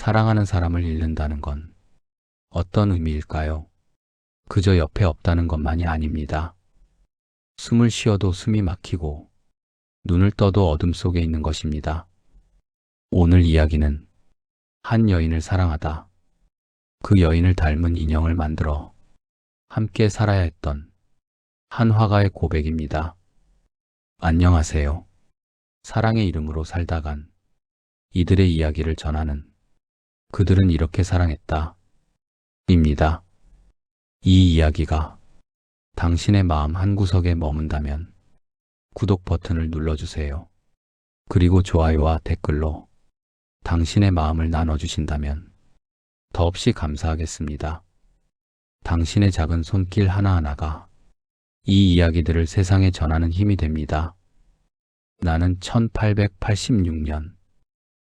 사랑하는 사람을 잃는다는 건 어떤 의미일까요? 그저 옆에 없다는 것만이 아닙니다. 숨을 쉬어도 숨이 막히고 눈을 떠도 어둠 속에 있는 것입니다. 오늘 이야기는 한 여인을 사랑하다, 그 여인을 닮은 인형을 만들어 함께 살아야 했던 한 화가의 고백입니다. 안녕하세요. 사랑의 이름으로 살다간 이들의 이야기를 전하는 그들은 이렇게 사랑했다 입니다. 이 이야기가 당신의 마음 한구석에 머문다면 구독 버튼을 눌러주세요. 그리고 좋아요와 댓글로 당신의 마음을 나눠주신다면 더없이 감사하겠습니다. 당신의 작은 손길 하나하나가 이 이야기들을 세상에 전하는 힘이 됩니다. 나는 1886년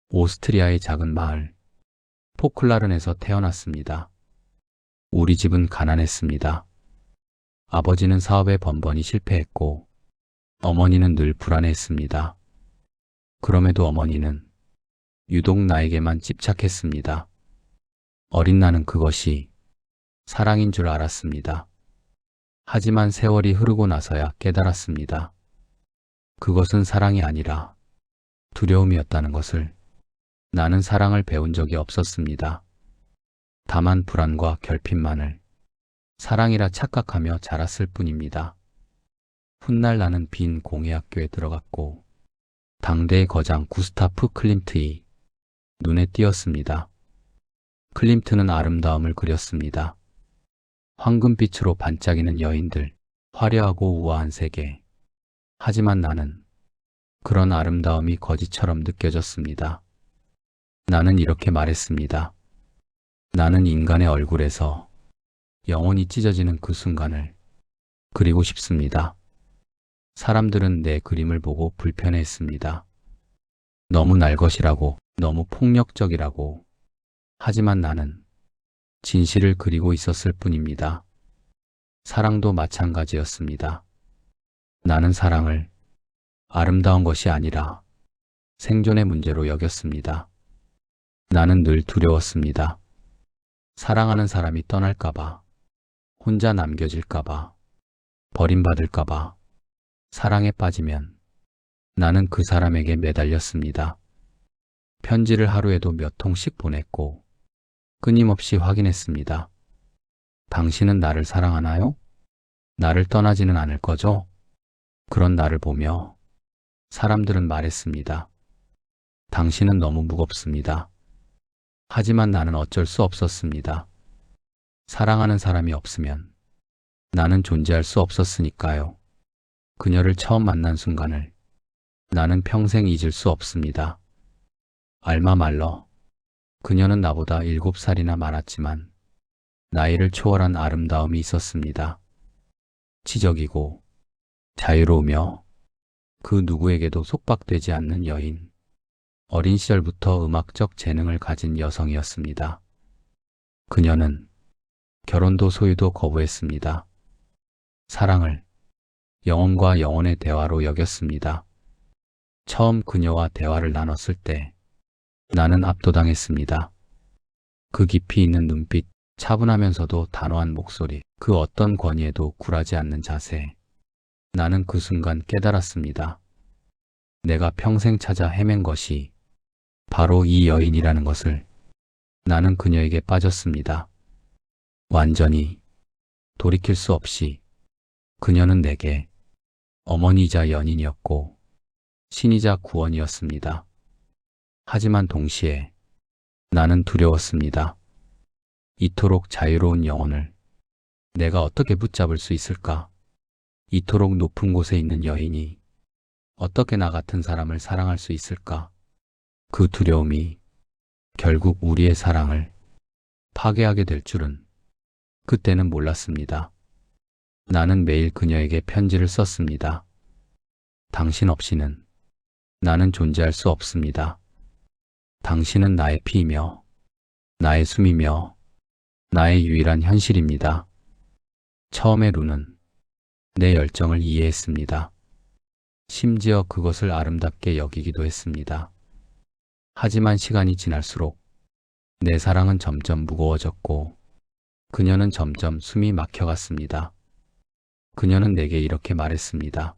오스트리아의 작은 마을 포클라른에서 태어났습니다. 우리 집은 가난했습니다. 아버지는 사업에 번번이 실패했고 어머니는 늘 불안해했습니다. 그럼에도 어머니는 유독 나에게만 집착했습니다. 어린 나는 그것이 사랑인 줄 알았습니다. 하지만 세월이 흐르고 나서야 깨달았습니다. 그것은 사랑이 아니라 두려움이었다는 것을. 나는 사랑을 배운 적이 없었습니다. 다만 불안과 결핍만을 사랑이라 착각하며 자랐을 뿐입니다. 훗날 나는 빈 공예학교에 들어갔고 당대의 거장 구스타프 클림트이 눈에 띄었습니다. 클림트는 아름다움을 그렸습니다. 황금빛으로 반짝이는 여인들, 화려하고 우아한 세계. 하지만 나는 그런 아름다움이 거짓처럼 느껴졌습니다. 나는 이렇게 말했습니다. 나는 인간의 얼굴에서 영혼이 찢어지는 그 순간을 그리고 싶습니다. 사람들은 내 그림을 보고 불편해했습니다. 너무 날것이라고, 너무 폭력적이라고. 하지만 나는 진실을 그리고 있었을 뿐입니다. 사랑도 마찬가지였습니다. 나는 사랑을 아름다운 것이 아니라 생존의 문제로 여겼습니다. 나는 늘 두려웠습니다. 사랑하는 사람이 떠날까봐, 혼자 남겨질까봐, 버림받을까봐. 사랑에 빠지면 나는 그 사람에게 매달렸습니다. 편지를 하루에도 몇 통씩 보냈고 끊임없이 확인했습니다. 당신은 나를 사랑하나요? 나를 떠나지는 않을 거죠? 그런 나를 보며 사람들은 말했습니다. 당신은 너무 무겁습니다. 하지만 나는 어쩔 수 없었습니다. 사랑하는 사람이 없으면 나는 존재할 수 없었으니까요. 그녀를 처음 만난 순간을 나는 평생 잊을 수 없습니다. 알마 말러. 그녀는 나보다 7살이나 많았지만 나이를 초월한 아름다움이 있었습니다. 치적이고 자유로우며 그 누구에게도 속박되지 않는 여인. 어린 시절부터 음악적 재능을 가진 여성이었습니다. 그녀는 결혼도 소유도 거부했습니다. 사랑을 영혼과 영혼의 대화로 여겼습니다. 처음 그녀와 대화를 나눴을 때 나는 압도당했습니다. 그 깊이 있는 눈빛, 차분하면서도 단호한 목소리, 그 어떤 권위에도 굴하지 않는 자세. 나는 그 순간 깨달았습니다. 내가 평생 찾아 헤맨 것이 바로 이 여인이라는 것을. 나는 그녀에게 빠졌습니다. 완전히 돌이킬 수 없이. 그녀는 내게 어머니이자 연인이었고 신이자 구원이었습니다. 하지만 동시에 나는 두려웠습니다. 이토록 자유로운 영혼을 내가 어떻게 붙잡을 수 있을까? 이토록 높은 곳에 있는 여인이 어떻게 나 같은 사람을 사랑할 수 있을까? 그 두려움이 결국 우리의 사랑을 파괴하게 될 줄은 그때는 몰랐습니다. 나는 매일 그녀에게 편지를 썼습니다. 당신 없이는 나는 존재할 수 없습니다. 당신은 나의 피이며 나의 숨이며 나의 유일한 현실입니다. 처음에 루는 내 열정을 이해했습니다. 심지어 그것을 아름답게 여기기도 했습니다. 하지만 시간이 지날수록 내 사랑은 점점 무거워졌고 그녀는 점점 숨이 막혀갔습니다. 그녀는 내게 이렇게 말했습니다.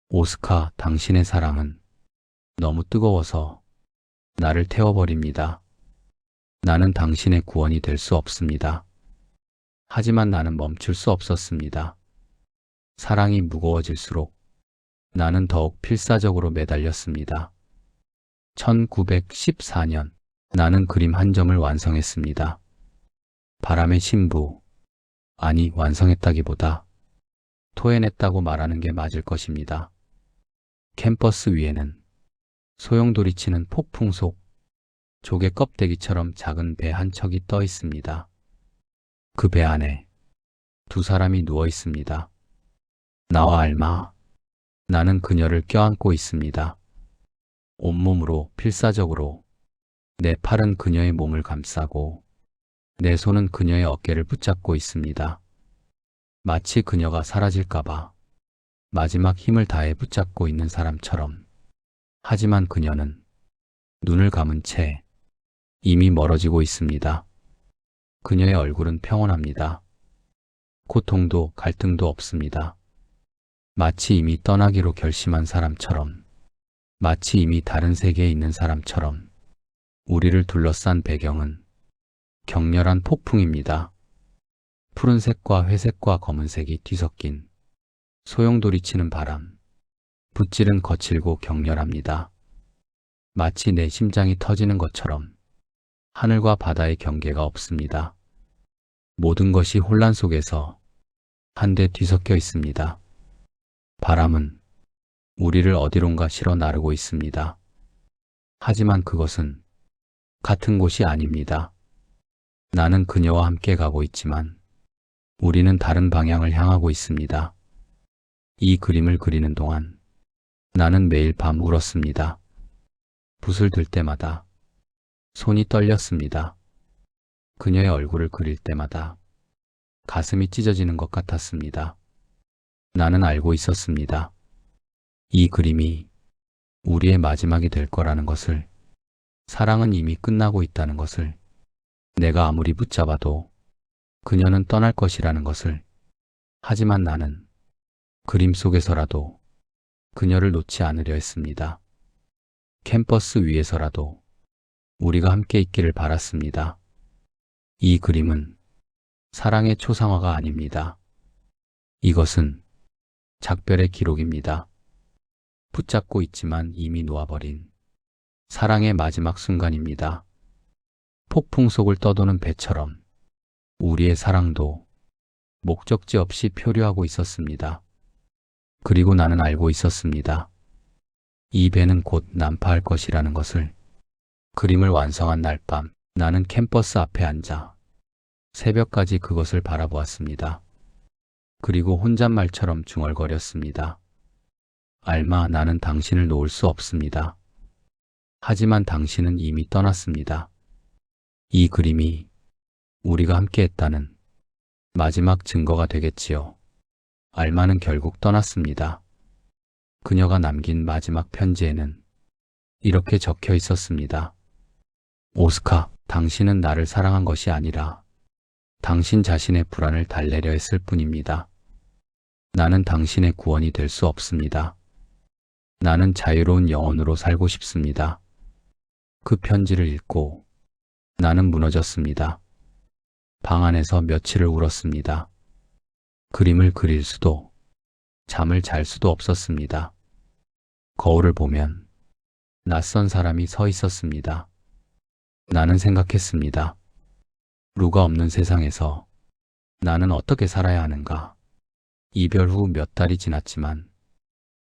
오스카, 당신의 사랑은 너무 뜨거워서 나를 태워버립니다. 나는 당신의 구원이 될 수 없습니다. 하지만 나는 멈출 수 없었습니다. 사랑이 무거워질수록 나는 더욱 필사적으로 매달렸습니다. 1914년 나는 그림 한 점을 완성했습니다. 바람의 신부, 아니 완성했다기보다 토해냈다고 말하는 게 맞을 것입니다. 캠퍼스 위에는 소용돌이치는 폭풍 속 조개 껍데기처럼 작은 배 한 척이 떠 있습니다. 그 배 안에 두 사람이 누워 있습니다. 나와 알마. 나는 그녀를 껴안고 있습니다. 온몸으로 필사적으로 내 팔은 그녀의 몸을 감싸고 내 손은 그녀의 어깨를 붙잡고 있습니다. 마치 그녀가 사라질까봐 마지막 힘을 다해 붙잡고 있는 사람처럼. 하지만 그녀는 눈을 감은 채 이미 멀어지고 있습니다. 그녀의 얼굴은 평온합니다. 고통도 갈등도 없습니다. 마치 이미 떠나기로 결심한 사람처럼, 마치 이미 다른 세계에 있는 사람처럼. 우리를 둘러싼 배경은 격렬한 폭풍입니다. 푸른색과 회색과 검은색이 뒤섞인 소용돌이치는 바람. 붓질은 거칠고 격렬합니다. 마치 내 심장이 터지는 것처럼. 하늘과 바다의 경계가 없습니다. 모든 것이 혼란 속에서 한데 뒤섞여 있습니다. 바람은 우리를 어디론가 실어 나르고 있습니다. 하지만 그것은 같은 곳이 아닙니다. 나는 그녀와 함께 가고 있지만 우리는 다른 방향을 향하고 있습니다. 이 그림을 그리는 동안 나는 매일 밤 울었습니다. 붓을 들 때마다 손이 떨렸습니다. 그녀의 얼굴을 그릴 때마다 가슴이 찢어지는 것 같았습니다. 나는 알고 있었습니다. 이 그림이 우리의 마지막이 될 거라는 것을, 사랑은 이미 끝나고 있다는 것을, 내가 아무리 붙잡아도 그녀는 떠날 것이라는 것을. 하지만 나는 그림 속에서라도 그녀를 놓지 않으려 했습니다. 캠퍼스 위에서라도 우리가 함께 있기를 바랐습니다. 이 그림은 사랑의 초상화가 아닙니다. 이것은 작별의 기록입니다. 붙잡고 있지만 이미 놓아버린 사랑의 마지막 순간입니다. 폭풍 속을 떠도는 배처럼 우리의 사랑도 목적지 없이 표류하고 있었습니다. 그리고 나는 알고 있었습니다. 이 배는 곧 난파할 것이라는 것을. 그림을 완성한 날 밤, 나는 캠퍼스 앞에 앉아 새벽까지 그것을 바라보았습니다. 그리고 혼잣말처럼 중얼거렸습니다. 알마, 나는 당신을 놓을 수 없습니다. 하지만 당신은 이미 떠났습니다. 이 그림이 우리가 함께했다는 마지막 증거가 되겠지요. 알마는 결국 떠났습니다. 그녀가 남긴 마지막 편지에는 이렇게 적혀 있었습니다. 오스카, 당신은 나를 사랑한 것이 아니라 당신 자신의 불안을 달래려 했을 뿐입니다. 나는 당신의 구원이 될 수 없습니다. 나는 자유로운 영혼으로 살고 싶습니다. 그 편지를 읽고 나는 무너졌습니다. 방 안에서 며칠을 울었습니다. 그림을 그릴 수도, 잠을 잘 수도 없었습니다. 거울을 보면 낯선 사람이 서 있었습니다. 나는 생각했습니다. 루가 없는 세상에서 나는 어떻게 살아야 하는가? 이별 후 몇 달이 지났지만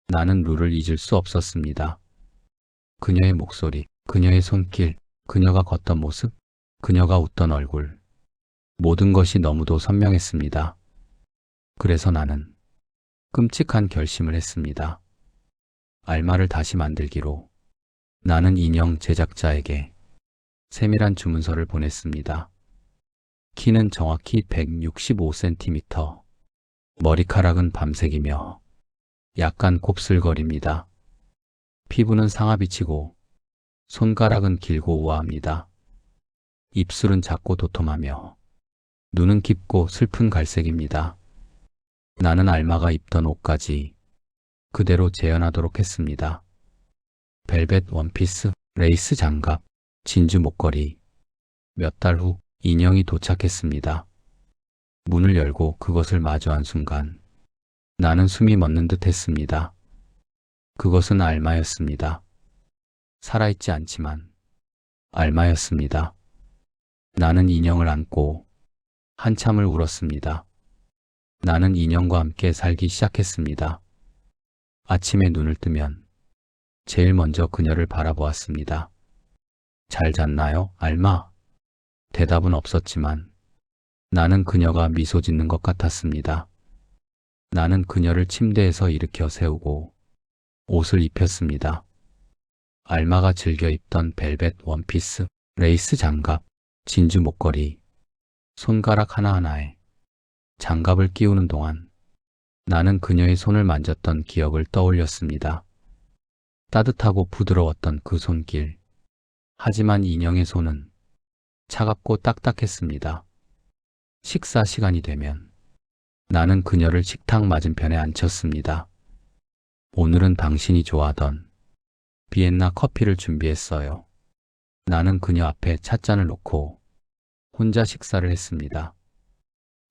나는 루를 잊을 수 없었습니다. 그녀의 목소리, 그녀의 손길, 그녀가 걷던 모습, 그녀가 웃던 얼굴, 모든 것이 너무도 선명했습니다. 그래서 나는 끔찍한 결심을 했습니다. 알마를 다시 만들기로. 나는 인형 제작자에게 세밀한 주문서를 보냈습니다. 키는 정확히 165cm, 머리카락은 밤색이며 약간 곱슬거립니다. 피부는 상아비치고 손가락은 길고 우아합니다. 입술은 작고 도톰하며 눈은 깊고 슬픈 갈색입니다. 나는 알마가 입던 옷까지 그대로 재현하도록 했습니다. 벨벳 원피스, 레이스 장갑, 진주 목걸이. 몇 달 후 인형이 도착했습니다. 문을 열고 그것을 마주한 순간 나는 숨이 멎는 듯 했습니다. 그것은 알마였습니다. 살아있지 않지만 알마였습니다. 나는 인형을 안고 한참을 울었습니다. 나는 인형과 함께 살기 시작했습니다. 아침에 눈을 뜨면 제일 먼저 그녀를 바라보았습니다. 잘 잤나요, 알마? 대답은 없었지만 나는 그녀가 미소 짓는 것 같았습니다. 나는 그녀를 침대에서 일으켜 세우고 옷을 입혔습니다. 알마가 즐겨 입던 벨벳 원피스, 레이스 장갑, 진주 목걸이, 손가락 하나하나에 장갑을 끼우는 동안 나는 그녀의 손을 만졌던 기억을 떠올렸습니다. 따뜻하고 부드러웠던 그 손길. 하지만 인형의 손은 차갑고 딱딱했습니다. 식사 시간이 되면 나는 그녀를 식탁 맞은편에 앉혔습니다. 오늘은 당신이 좋아하던 비엔나 커피를 준비했어요. 나는 그녀 앞에 찻잔을 놓고 혼자 식사를 했습니다.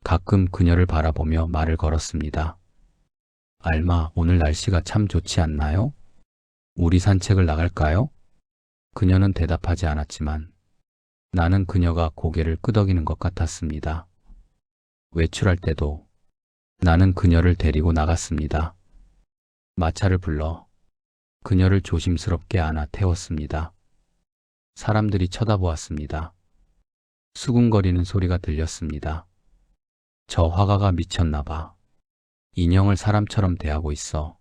가끔 그녀를 바라보며 말을 걸었습니다. 알마, 오늘 날씨가 참 좋지 않나요? 우리 산책을 나갈까요? 그녀는 대답하지 않았지만 나는 그녀가 고개를 끄덕이는 것 같았습니다. 외출할 때도 나는 그녀를 데리고 나갔습니다. 마차를 불러 그녀를 조심스럽게 안아 태웠습니다. 사람들이 쳐다보았습니다. 수군거리는 소리가 들렸습니다. 저 화가가 미쳤나 봐. 인형을 사람처럼 대하고 있어.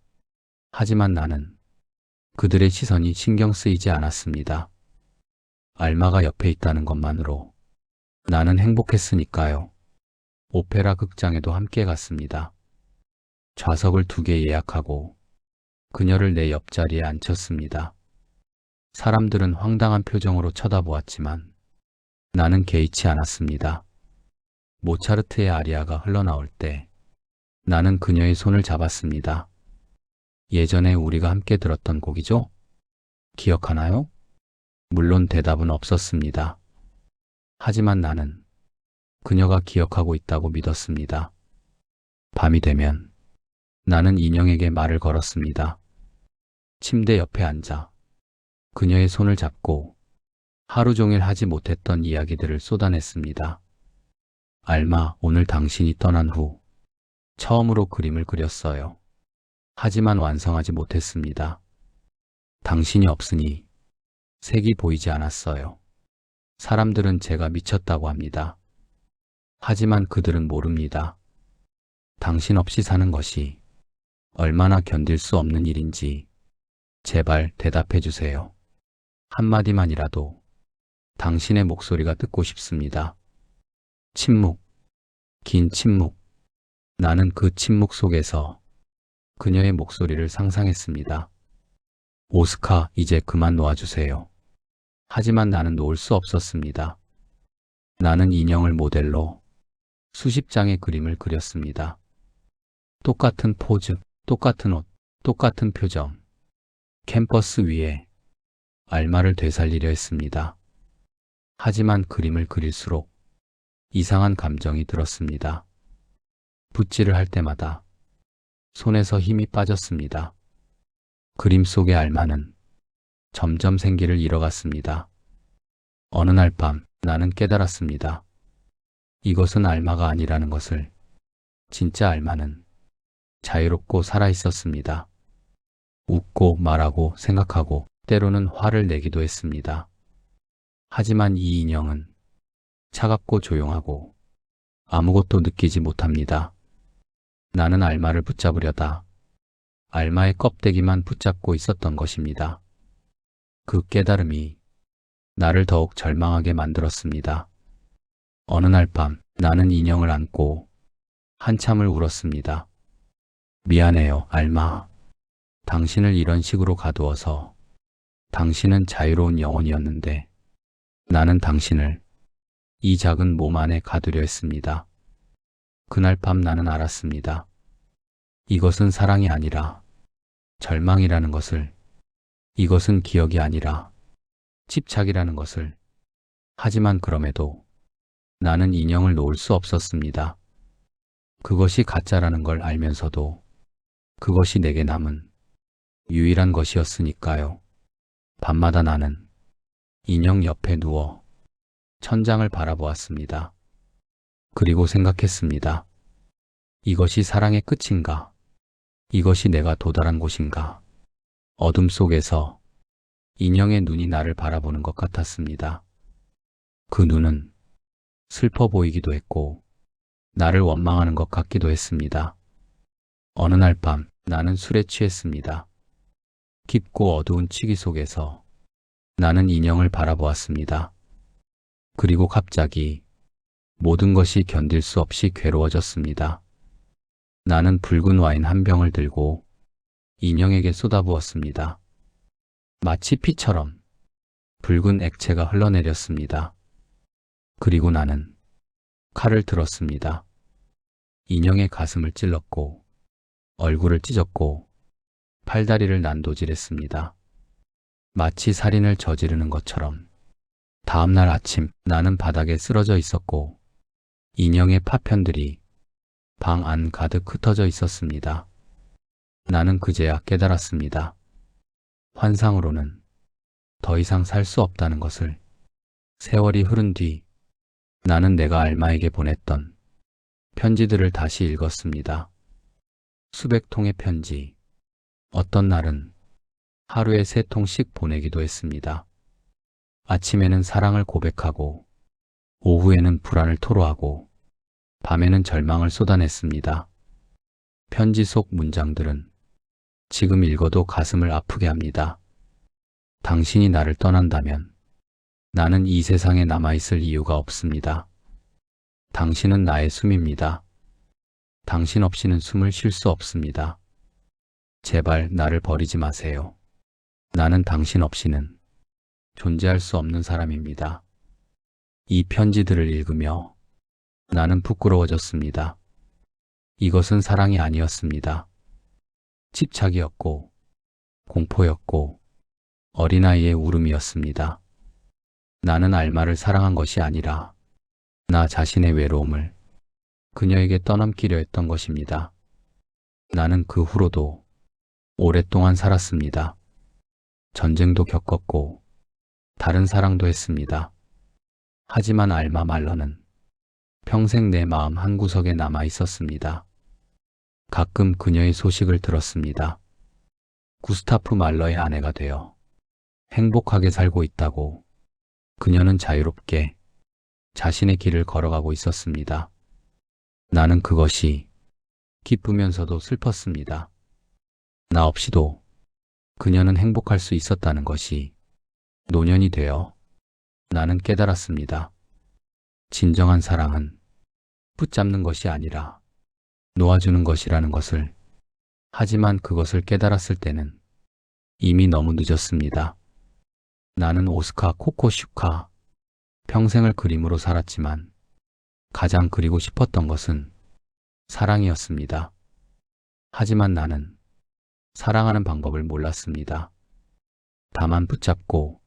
하지만 나는 그들의 시선이 신경 쓰이지 않았습니다. 알마가 옆에 있다는 것만으로 나는 행복했으니까요. 오페라 극장에도 함께 갔습니다. 좌석을 2개 예약하고 그녀를 내 옆자리에 앉혔습니다. 사람들은 황당한 표정으로 쳐다보았지만 나는 개의치 않았습니다. 모차르트의 아리아가 흘러나올 때 나는 그녀의 손을 잡았습니다. 예전에 우리가 함께 들었던 곡이죠? 기억하나요? 물론 대답은 없었습니다. 하지만 나는 그녀가 기억하고 있다고 믿었습니다. 밤이 되면 나는 인형에게 말을 걸었습니다. 침대 옆에 앉아 그녀의 손을 잡고 하루 종일 하지 못했던 이야기들을 쏟아냈습니다. 알마, 오늘 당신이 떠난 후 처음으로 그림을 그렸어요. 하지만 완성하지 못했습니다. 당신이 없으니 색이 보이지 않았어요. 사람들은 제가 미쳤다고 합니다. 하지만 그들은 모릅니다. 당신 없이 사는 것이 얼마나 견딜 수 없는 일인지 제발 대답해 주세요. 한마디만이라도 당신의 목소리가 듣고 싶습니다. 침묵, 긴 침묵. 나는 그 침묵 속에서 그녀의 목소리를 상상했습니다. 오스카, 이제 그만 놓아주세요. 하지만 나는 놓을 수 없었습니다. 나는 인형을 모델로 수십 장의 그림을 그렸습니다. 똑같은 포즈, 똑같은 옷, 똑같은 표정. 캔버스 위에 알마를 되살리려 했습니다. 하지만 그림을 그릴수록 이상한 감정이 들었습니다. 붓질을 할 때마다 손에서 힘이 빠졌습니다. 그림 속의 알마는 점점 생기를 잃어갔습니다. 어느 날 밤 나는 깨달았습니다. 이것은 알마가 아니라는 것을. 진짜 알마는 자유롭고 살아있었습니다. 웃고 말하고 생각하고 때로는 화를 내기도 했습니다. 하지만 이 인형은 차갑고 조용하고 아무것도 느끼지 못합니다. 나는 알마를 붙잡으려다 알마의 껍데기만 붙잡고 있었던 것입니다. 그 깨달음이 나를 더욱 절망하게 만들었습니다. 어느 날 밤 나는 인형을 안고 한참을 울었습니다. 미안해요, 알마. 당신을 이런 식으로 가두어서. 당신은 자유로운 영혼이었는데 나는 당신을 이 작은 몸 안에 가두려 했습니다. 그날 밤 나는 알았습니다. 이것은 사랑이 아니라 절망이라는 것을, 이것은 기억이 아니라 집착이라는 것을. 하지만 그럼에도 나는 인형을 놓을 수 없었습니다. 그것이 가짜라는 걸 알면서도 그것이 내게 남은 유일한 것이었으니까요. 밤마다 나는 인형 옆에 누워 천장을 바라보았습니다. 그리고 생각했습니다. 이것이 사랑의 끝인가? 이것이 내가 도달한 곳인가? 어둠 속에서 인형의 눈이 나를 바라보는 것 같았습니다. 그 눈은 슬퍼 보이기도 했고 나를 원망하는 것 같기도 했습니다. 어느 날 밤 나는 술에 취했습니다. 깊고 어두운 취기 속에서 나는 인형을 바라보았습니다. 그리고 갑자기 모든 것이 견딜 수 없이 괴로워졌습니다. 나는 붉은 와인 한 병을 들고 인형에게 쏟아부었습니다. 마치 피처럼 붉은 액체가 흘러내렸습니다. 그리고 나는 칼을 들었습니다. 인형의 가슴을 찔렀고 얼굴을 찢었고 팔다리를 난도질했습니다. 마치 살인을 저지르는 것처럼. 다음 날 아침 나는 바닥에 쓰러져 있었고 인형의 파편들이 방 안 가득 흩어져 있었습니다. 나는 그제야 깨달았습니다. 환상으로는 더 이상 살 수 없다는 것을. 세월이 흐른 뒤 나는 내가 알마에게 보냈던 편지들을 다시 읽었습니다. 수백 통의 편지. 어떤 날은 하루에 3통씩 보내기도 했습니다. 아침에는 사랑을 고백하고 오후에는 불안을 토로하고 밤에는 절망을 쏟아냈습니다. 편지 속 문장들은 지금 읽어도 가슴을 아프게 합니다. 당신이 나를 떠난다면 나는 이 세상에 남아있을 이유가 없습니다. 당신은 나의 숨입니다. 당신 없이는 숨을 쉴 수 없습니다. 제발 나를 버리지 마세요. 나는 당신 없이는 존재할 수 없는 사람입니다. 이 편지들을 읽으며 나는 부끄러워졌습니다. 이것은 사랑이 아니었습니다. 집착이었고 공포였고 어린아이의 울음이었습니다. 나는 알마를 사랑한 것이 아니라 나 자신의 외로움을 그녀에게 떠넘기려 했던 것입니다. 나는 그 후로도 오랫동안 살았습니다. 전쟁도 겪었고 다른 사랑도 했습니다. 하지만 알마 말러는 평생 내 마음 한구석에 남아 있었습니다. 가끔 그녀의 소식을 들었습니다. 구스타프 말러의 아내가 되어 행복하게 살고 있다고. 그녀는 자유롭게 자신의 길을 걸어가고 있었습니다. 나는 그것이 기쁘면서도 슬펐습니다. 나 없이도 그녀는 행복할 수 있었다는 것이. 노년이 되어 나는 깨달았습니다. 진정한 사랑은 붙잡는 것이 아니라 놓아주는 것이라는 것을. 하지만 그것을 깨달았을 때는 이미 너무 늦었습니다. 나는 오스카 코코슈카. 평생을 그림으로 살았지만 가장 그리고 싶었던 것은 사랑이었습니다. 하지만 나는 사랑하는 방법을 몰랐습니다. 다만 붙잡고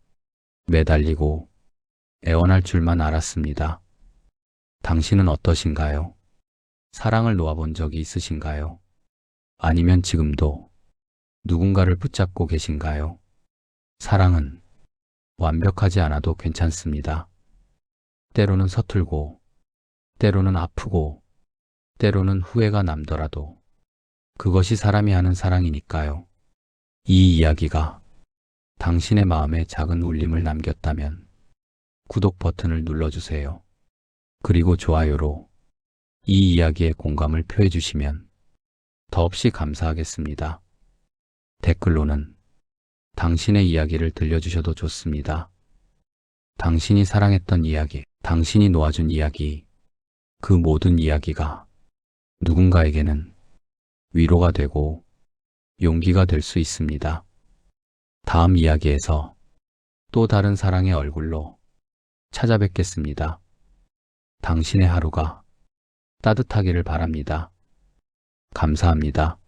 매달리고 애원할 줄만 알았습니다. 당신은 어떠신가요? 사랑을 놓아본 적이 있으신가요? 아니면 지금도 누군가를 붙잡고 계신가요? 사랑은 완벽하지 않아도 괜찮습니다. 때로는 서툴고, 때로는 아프고, 때로는 후회가 남더라도 그것이 사람이 하는 사랑이니까요. 이 이야기가 당신의 마음에 작은 울림을 남겼다면 구독 버튼을 눌러주세요. 그리고 좋아요로 이 이야기에 공감을 표해주시면 더없이 감사하겠습니다. 댓글로는 당신의 이야기를 들려주셔도 좋습니다. 당신이 사랑했던 이야기, 당신이 놓아준 이야기, 그 모든 이야기가 누군가에게는 위로가 되고 용기가 될 수 있습니다. 다음 이야기에서 또 다른 사랑의 얼굴로 찾아뵙겠습니다. 당신의 하루가 따뜻하기를 바랍니다. 감사합니다.